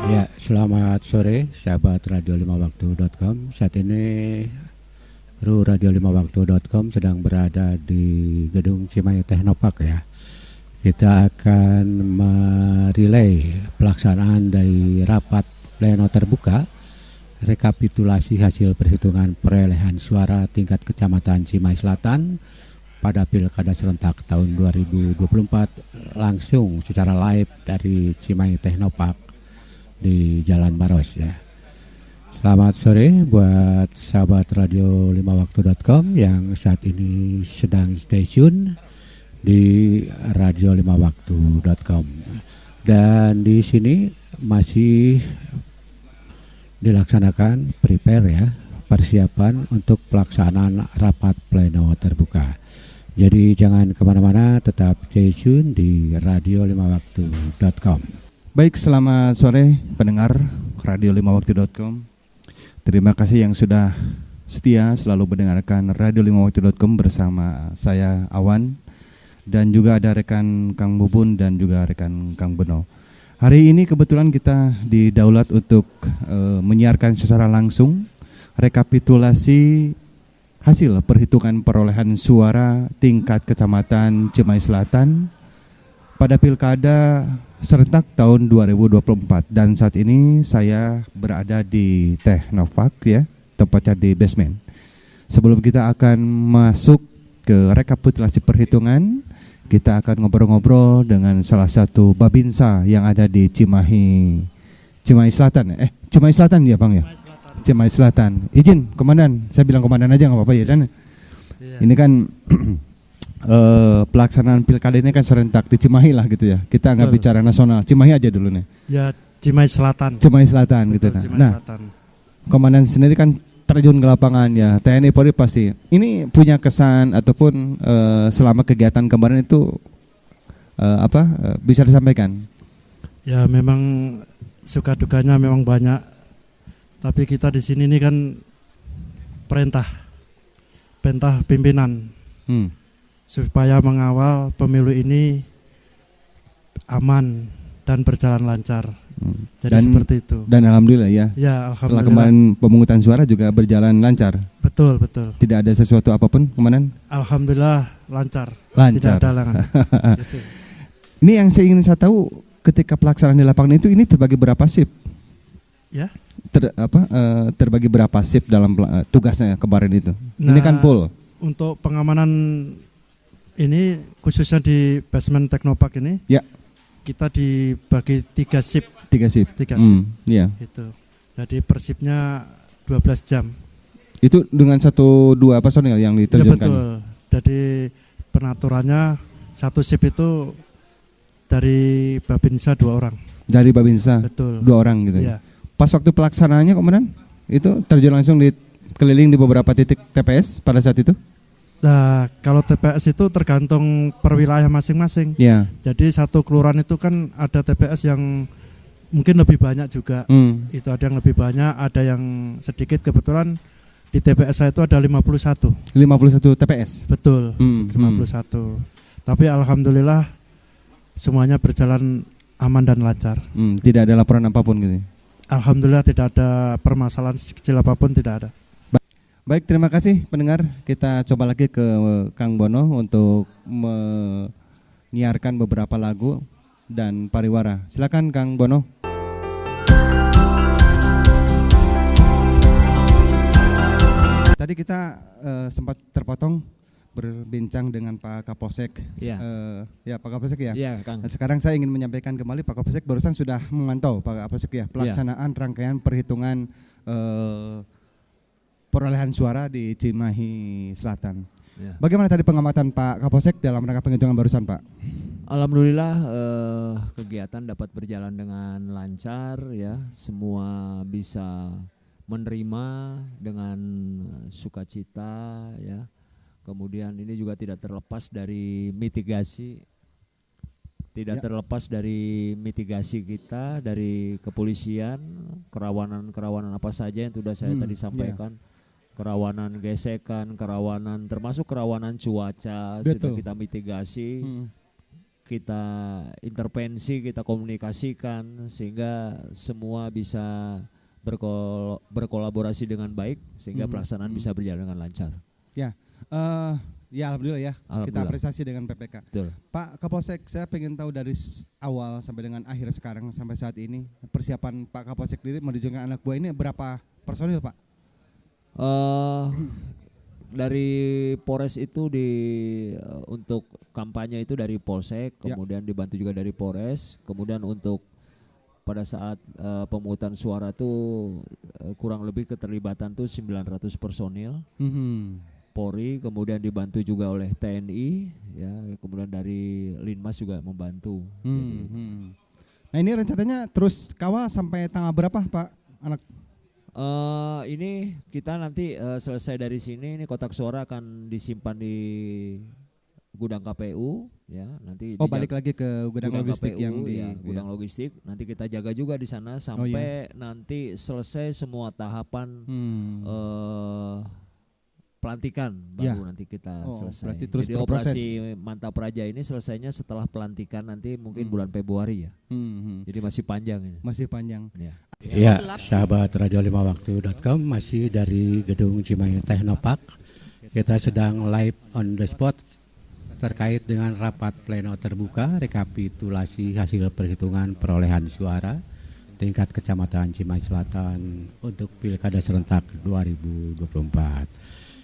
Ya, selamat sore sahabat radio5waktu.com. Saat ini kru radio5waktu.com sedang berada di gedung Cimahi Teknopark ya. Kita akan merelay pelaksanaan dari rapat pleno terbuka rekapitulasi hasil perhitungan perolehan suara tingkat kecamatan Cimahi Selatan pada Pilkada serentak tahun 2024 langsung secara live dari Cimahi Teknopark di Jalan Maros ya. Selamat sore buat sahabat radio5waktu.com yang saat ini sedang stay tune di radio5waktu.com. Dan di sini masih dilaksanakan prepare ya, persiapan untuk pelaksanaan rapat pleno terbuka. Jadi jangan kemana-mana, tetap stay tune di radio5waktu.com. Baik, selamat sore pendengar radio5waktu.com. Terima kasih yang sudah setia selalu mendengarkan radio5waktu.com bersama saya Awan dan juga ada rekan Kang Bubun dan juga rekan Kang Beno. Hari ini kebetulan kita didaulat untuk menyiarkan secara langsung rekapitulasi hasil perhitungan perolehan suara tingkat kecamatan Cimahi Selatan pada Pilkada serentak tahun 2024, dan saat ini saya berada di Teknopark ya, tepatnya di basement. Sebelum kita akan masuk ke rekapitulasi perhitungan, kita akan ngobrol-ngobrol dengan salah satu babinsa yang ada di Cimahi Selatan. Cimahi Selatan ya Bang ya? Cimahi Selatan. Izin Komandan, saya bilang Komandan aja nggak apa-apa ya Dan. Iya. Ini kan pelaksanaan pilkada ini kan serentak di Cimahi lah gitu ya. Kita nggak bicara nasional, Cimahi aja dulu nih. Ya, Cimahi Selatan. Cimahi Selatan. Betul, gitu. Cimahi Selatan. Komandan sendiri kan terjun ke lapangan ya. TNI Polri pasti. Ini punya kesan ataupun selama kegiatan kemarin itu bisa disampaikan? Ya, memang suka dukanya memang banyak. Tapi kita di sini ini kan perintah pimpinan. Supaya mengawal pemilu ini aman dan berjalan lancar. Jadi seperti itu. Dan alhamdulillah ya. Ya, alhamdulillah. Setelah kemarin pemungutan suara juga berjalan lancar. Betul. Tidak ada sesuatu apapun, Komandan? Alhamdulillah lancar. Lancar. Tidak ada halangan. Gitu. Ini yang saya ingin saya tahu, ketika pelaksanaan di lapangan itu ini terbagi berapa shift? Ya. Terbagi berapa shift dalam tugasnya kemarin itu? Nah, ini kan full. Untuk pengamanan ini khususnya di basement Teknopark ini, ya, kita dibagi 3 shift. 3 shift. Ya. Itu. Jadi per shiftnya 12 jam. Itu dengan 1-2 personil yang diterjunkan. Ya, betul. Jadi penaturannya satu shift itu dari Babinsa 2 orang. Dari Babinsa. Betul. 2 orang gitu ya. Ya. Pas waktu pelaksanaannya Komandan, itu terjun langsung di keliling di beberapa titik TPS pada saat itu? Nah, kalau TPS itu tergantung per wilayah masing-masing. Ya. Jadi satu kelurahan itu kan ada TPS yang mungkin lebih banyak juga. Itu ada yang lebih banyak, ada yang sedikit. Kebetulan di TPS saya itu ada 51. 51 TPS? Betul, 51. Tapi alhamdulillah semuanya berjalan aman dan lancar. Tidak ada laporan apapun gitu? Alhamdulillah tidak ada permasalahan kecil apapun, tidak ada. Baik, terima kasih pendengar. Kita coba lagi ke Kang Bono untuk menyiarkan beberapa lagu dan pariwara. Silakan Kang Bono. Tadi kita sempat terpotong berbincang dengan Pak Kapolsek. Ya, Pak Kapolsek ya. Iya, Kang. Nah, sekarang saya ingin menyampaikan kembali, Pak Kapolsek barusan sudah memantau Pak Kapolsek ya pelaksanaan rangkaian perhitungan perolehan suara di Cimahi Selatan. Ya. Bagaimana tadi pengamatan Pak Kapolsek dalam rangka penghitungan barusan, Pak? Alhamdulillah kegiatan dapat berjalan dengan lancar ya. Semua bisa menerima dengan sukacita ya. Kemudian ini juga tidak terlepas dari mitigasi. Terlepas dari mitigasi kita dari kepolisian, kerawanan apa saja yang sudah saya tadi sampaikan. Kerawanan gesekan, kerawanan termasuk kerawanan cuaca sudah kita mitigasi. kita intervensi, kita komunikasikan sehingga semua bisa berkolaborasi dengan baik sehingga pelaksanaan bisa berjalan dengan lancar. Ya, ya alhamdulillah ya. Alhamdulillah. Kita apresiasi dengan PPK. Betul. Pak Kapolsek, saya pengen tahu dari awal sampai dengan akhir sekarang sampai saat ini persiapan Pak Kapolsek sendiri menerjunkan anak buah ini berapa personil Pak? Dari Polres itu untuk kampanye itu dari Polsek, kemudian dibantu juga dari Polres, kemudian untuk pada saat pemungutan suara tuh kurang lebih keterlibatan tuh 900 personil. Polri, kemudian dibantu juga oleh TNI, ya, kemudian dari Linmas juga membantu. Nah ini rencananya terus kawal sampai tanggal berapa Pak anak? Ini kita nanti selesai dari sini, ini kotak suara akan disimpan di gudang KPU, ya, nanti balik lagi ke gudang logistik KPU, yang di gudang logistik. Nanti kita jaga juga di sana sampai nanti selesai semua tahapan pelantikan baru nanti kita selesai. Terus jadi operasi Mantap Praja ini selesainya setelah pelantikan nanti mungkin bulan Februari ya. Jadi masih panjang ini. Masih panjang. Ya, sahabat Radio 5waktu.com, masih dari gedung Cimahi Technopark. Kita sedang live on the spot terkait dengan rapat pleno terbuka rekapitulasi hasil perhitungan perolehan suara tingkat Kecamatan Cimahi Selatan untuk Pilkada serentak 2024.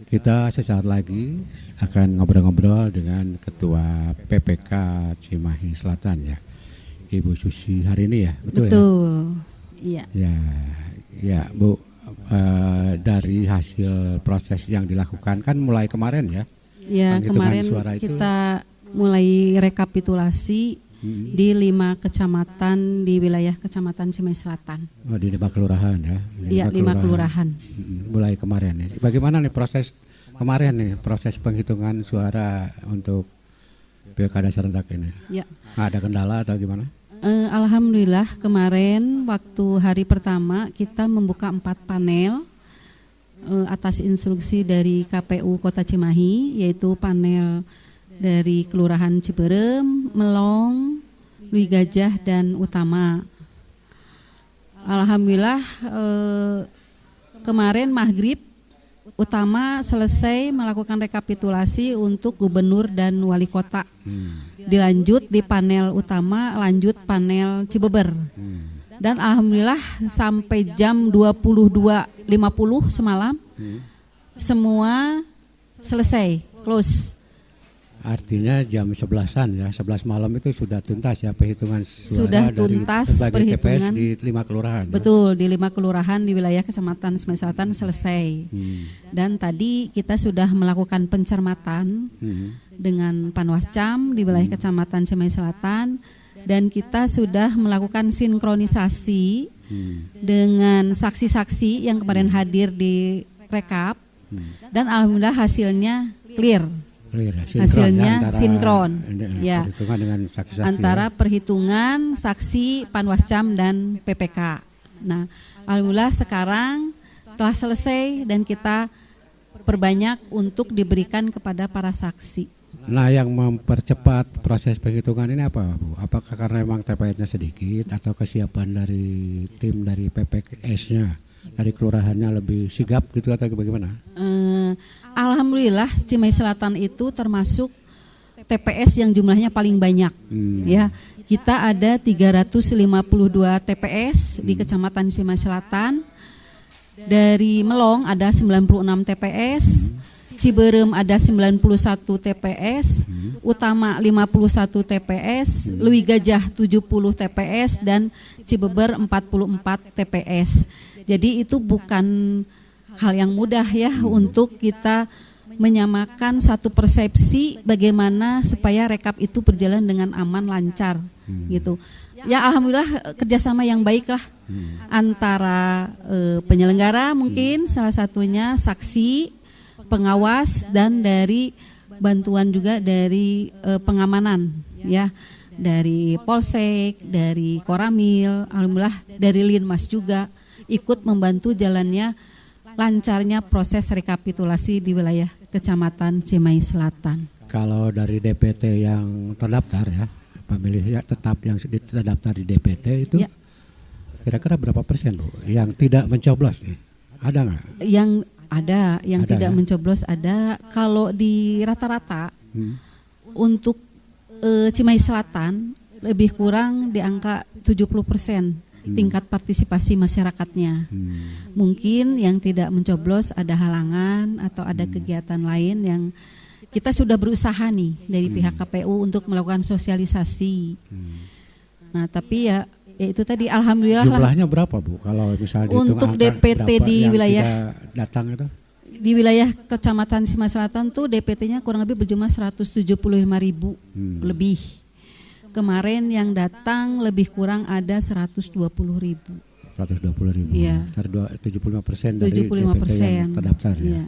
Kita sesaat lagi akan ngobrol-ngobrol dengan Ketua PPK Cimahi Selatan ya, Ibu Susi hari ini ya, betul. Iya. Ya Bu, dari hasil proses yang dilakukan kan mulai kemarin ya. Ya, kemarin kita mulai rekapitulasi di 5 kecamatan di wilayah Kecamatan Cimahi Selatan. Di 5 kelurahan ya. Iya, 5 kelurahan. Mulai kemarin nih. Bagaimana nih proses kemarin nih, proses penghitungan suara untuk Pilkada serentak ini? Ya. Ada kendala atau gimana? Alhamdulillah kemarin waktu hari pertama kita membuka 4 panel atas instruksi dari KPU Kota Cimahi, yaitu panel dari Kelurahan Ciberem, Melong, Lui Gajah dan Utama. Alhamdulillah kemarin maghrib Utama selesai melakukan rekapitulasi untuk gubernur dan wali kota. Dilanjut di panel Utama, lanjut panel Cibeber. Dan alhamdulillah sampai jam 22.50 semalam semua selesai, close. Artinya jam 11-an ya, 11 malam itu sudah tuntas ya perhitungan suara. Sudah tuntas dari perhitungan TPS di 5 kelurahan. Betul, ya? Di 5 kelurahan di wilayah Kecamatan Cimahi Selatan selesai. Dan tadi kita sudah melakukan pencermatan dengan Panwascam di wilayah Kecamatan Cimahi Selatan, dan kita sudah melakukan sinkronisasi dengan saksi-saksi yang kemarin hadir di rekap, dan alhamdulillah hasilnya clear. Hasilnya sinkron ya, dengan saksi-saksi antara perhitungan saksi Panwascam dan PPK. Nah, alhamdulillah sekarang telah selesai dan kita perbanyak untuk diberikan kepada para saksi. Nah, yang mempercepat proses penghitungan ini apa, Bu? Apakah karena memang TPS-nya sedikit atau kesiapan dari tim dari PPS-nya, dari kelurahannya lebih sigap gitu atau bagaimana? Alhamdulillah Cimahi Selatan itu termasuk TPS yang jumlahnya paling banyak. Ya, kita ada 352 TPS di Kecamatan Cimahi Selatan. Dari Melong ada 96 TPS, Ciberem ada 91 TPS, Utama 51 TPS, Lui Gajah 70 TPS dan Cibeber 44 TPS. Jadi itu bukan hal yang mudah ya untuk kita menyamakan satu persepsi bagaimana supaya rekap itu berjalan dengan aman, lancar gitu. Ya alhamdulillah kerjasama yang baik lah antara penyelenggara mungkin salah satunya saksi, pengawas dan dari bantuan juga dari pengamanan ya, dari Polsek, dari Koramil, alhamdulillah dari Linmas juga ikut membantu jalannya lancarnya proses rekapitulasi di wilayah Kecamatan Cimahi Selatan. Kalau dari DPT yang terdaftar ya, pemilih tetap yang terdaftar di DPT itu kira-kira berapa persen Bu yang tidak mencoblos nih? Ada nggak? Yang Ada, tidak ya? mencoblos ada. Kalau di rata-rata untuk Cimahi Selatan lebih kurang di angka 70% tingkat partisipasi masyarakatnya. Mungkin yang tidak mencoblos ada halangan atau ada kegiatan lain yang kita sudah berusaha nih dari pihak KPU untuk melakukan sosialisasi. Nah, tapi ya itu tadi alhamdulillah Jumlahnya berapa Bu? Kalau misalnya dihitung untuk angka DPT berapa di yang wilayah tidak datang itu? di wilayah Kecamatan Cimahi Selatan tuh DPT-nya kurang lebih berjumlah 175.000 lebih. Kemarin yang datang lebih kurang ada 120.000. 120.000. Iya. 75% dari 75% DPT yang terdaftar ya. Iya.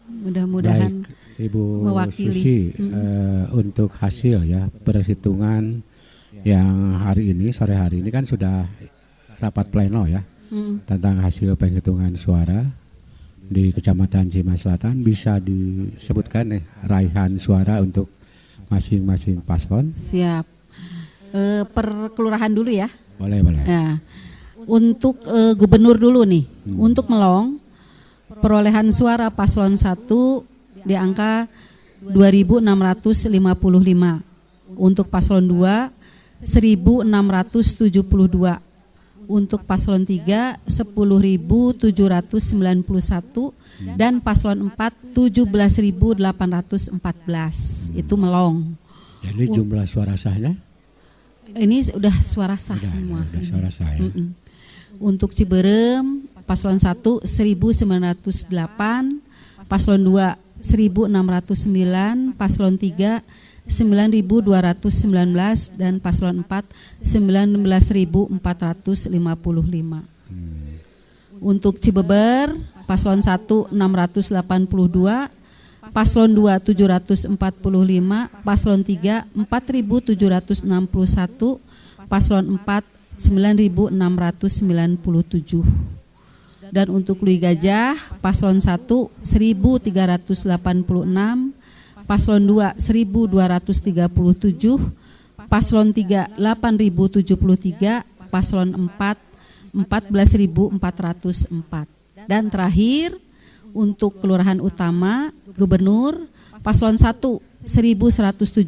Mudah-mudahan Baik, Ibu mewakili. Susi, untuk hasil ya perhitungan yang hari ini sore hari ini kan sudah rapat pleno ya tentang hasil penghitungan suara di Kecamatan Cimahi Selatan. Bisa disebutkan nih raihan suara untuk masing-masing paslon? Siap. Per kelurahan dulu ya. Boleh. Nah, untuk gubernur dulu nih. Untuk Melong perolehan suara paslon 1 di angka 2.655. Untuk paslon 2 1.672. Untuk paslon 3 10.791 dan paslon 4 17.814. Itu Melong. Jadi jumlah suara sahnya? Ini udah suara sah semua. Udah suara sah ya. Untuk Ciberem paslon 1 1.908, paslon 2 1.609, paslon 3 9.219 dan paslon 4 19.455. Untuk Cibeber paslon 1 682, paslon 2 745, paslon 3 4.761, paslon 4 9.697. Dan untuk Lui Gajah paslon 1 1.386, paslon 2 1.237, paslon 3 8.073, paslon 4 14.404. Dan terakhir untuk kelurahan utama gubernur paslon 1 1.175,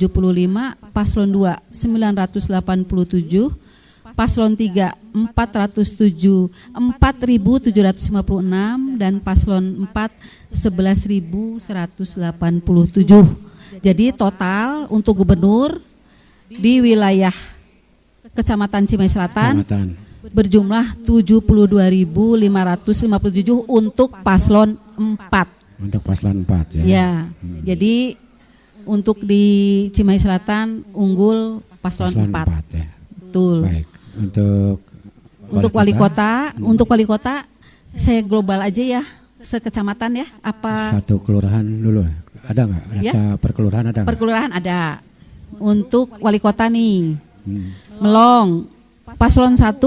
paslon 2 987, paslon 3 4.756 dan paslon 4 11.187. Jadi total untuk gubernur di wilayah Kecamatan Cimahi Selatan berjumlah 72.557 untuk paslon 4. Untuk paslon 4 ya. Ya. Jadi untuk di Cimahi Selatan unggul paslon 4. Ya. Betul. Baik. Untuk wali kota saya global aja ya, sekecamatan ya. Apa satu kelurahan dulu? Ada nggak? Data per kelurahan ada nggak? Per kelurahan ada. Untuk wali kota nih, Melong paslon 1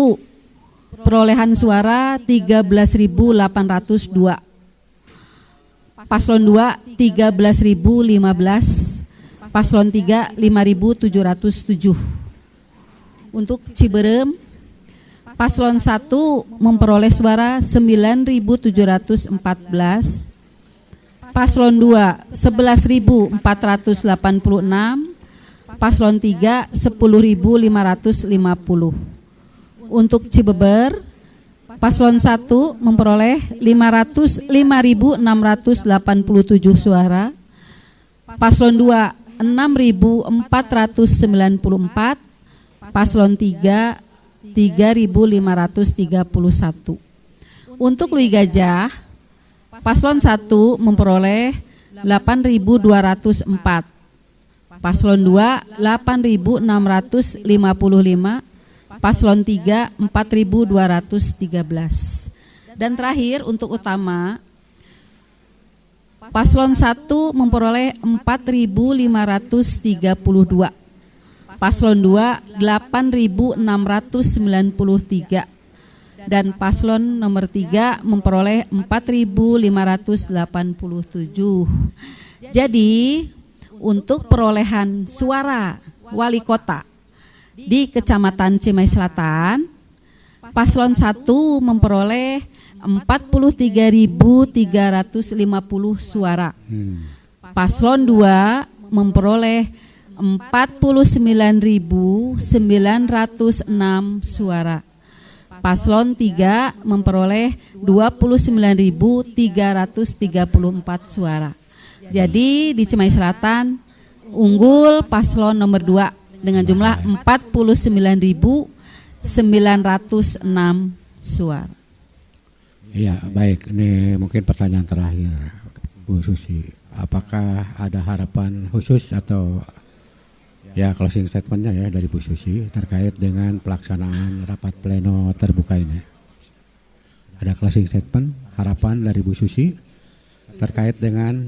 perolehan suara 13.802, paslon 2 13.015, paslon 3 5.707. Untuk Ciberem paslon 1 memperoleh suara 9.714, paslon 2 11.486, paslon 3 10.550. Untuk Cibeber paslon 1 memperoleh 505.687 suara, paslon 2 6.494, paslon 3 3.531. Untuk Lui Gajah paslon 1 memperoleh 8.204, paslon 2 8.655, paslon 3 4.213. Dan terakhir untuk utama paslon 1 memperoleh 4.532, paslon 2 8.693 dan paslon nomor 3 memperoleh 4.587. Jadi untuk perolehan suara wali kota di Kecamatan Cimahi Selatan, paslon 1 memperoleh 43.350 suara. Paslon 2 memperoleh 49.906 suara. Paslon 3 memperoleh 29.334 suara. Jadi di Cimahi Selatan unggul paslon nomor 2 dengan jumlah 49.906 suara. Ya, baik. Ini mungkin pertanyaan terakhir, Bu Susi. Apakah ada harapan khusus atau ya closing statementnya ya dari Bu Susi terkait dengan pelaksanaan rapat pleno terbuka ini? Ada closing statement, harapan dari Bu Susi terkait dengan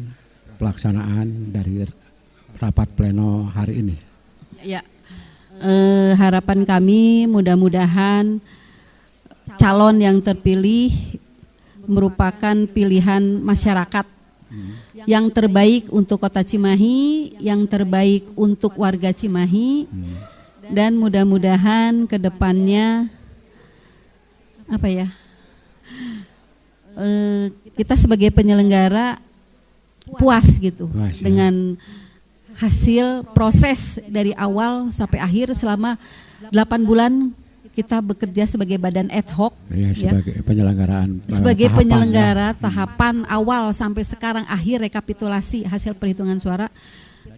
pelaksanaan dari rapat pleno hari ini? Ya, harapan kami mudah-mudahan calon yang terpilih merupakan pilihan masyarakat yang terbaik untuk Kota Cimahi, yang terbaik untuk warga Cimahi, dan mudah-mudahan ke depannya kita sebagai penyelenggara puas gitu dengan hasil proses dari awal sampai akhir selama 8 bulan kita bekerja sebagai badan ad hoc sebagai penyelenggaraan penyelenggara tahapan awal sampai sekarang akhir rekapitulasi hasil perhitungan suara.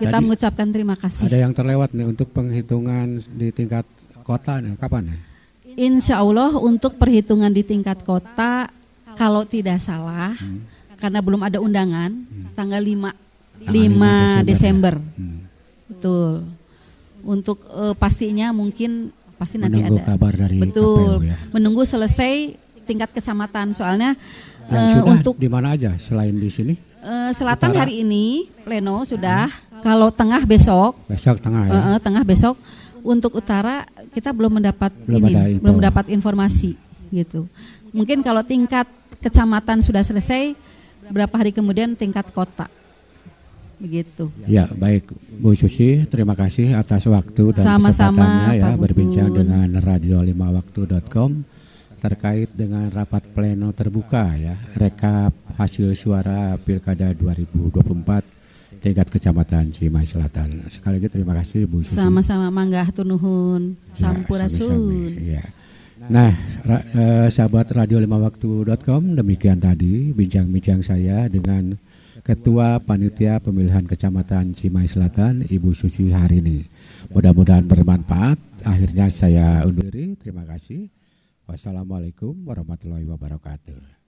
Kita mengucapkan terima kasih. Ada yang terlewat nih untuk penghitungan di tingkat kota nih, kapan ya? Insya Allah untuk perhitungan di tingkat kota kalau tidak salah karena belum ada undangan tanggal 5 Desember. Betul. Untuk pastinya mungkin pasti nanti menunggu ada kabar dari betul KPU ya. Menunggu selesai tingkat kecamatan soalnya untuk di mana aja selain di sini? Selatan Utara. Hari ini pleno sudah. Kalau tengah besok tengah ya. Tengah besok. Untuk utara kita belum mendapat informasi gitu. Mungkin kalau tingkat kecamatan sudah selesai, berapa hari kemudian tingkat kota. Begitu. Ya, baik Bu Susi, terima kasih atas waktu dan kesempatannya ya berbincang dengan radio5waktu.com terkait dengan rapat pleno terbuka ya, rekap hasil suara Pilkada 2024 tingkat Kecamatan Cimahi Selatan. Sekali lagi terima kasih Bu Susi. Sama-sama, mangga hatur nuhun. Sampurasun. Ya. Nah, sahabat radio5waktu.com, demikian tadi bincang-bincang saya dengan Ketua Panitia Pemilihan Kecamatan Cimahi Selatan, Ibu Susi hari ini. Mudah-mudahan bermanfaat. Akhirnya saya undur diri. Terima kasih. Wassalamualaikum warahmatullahi wabarakatuh.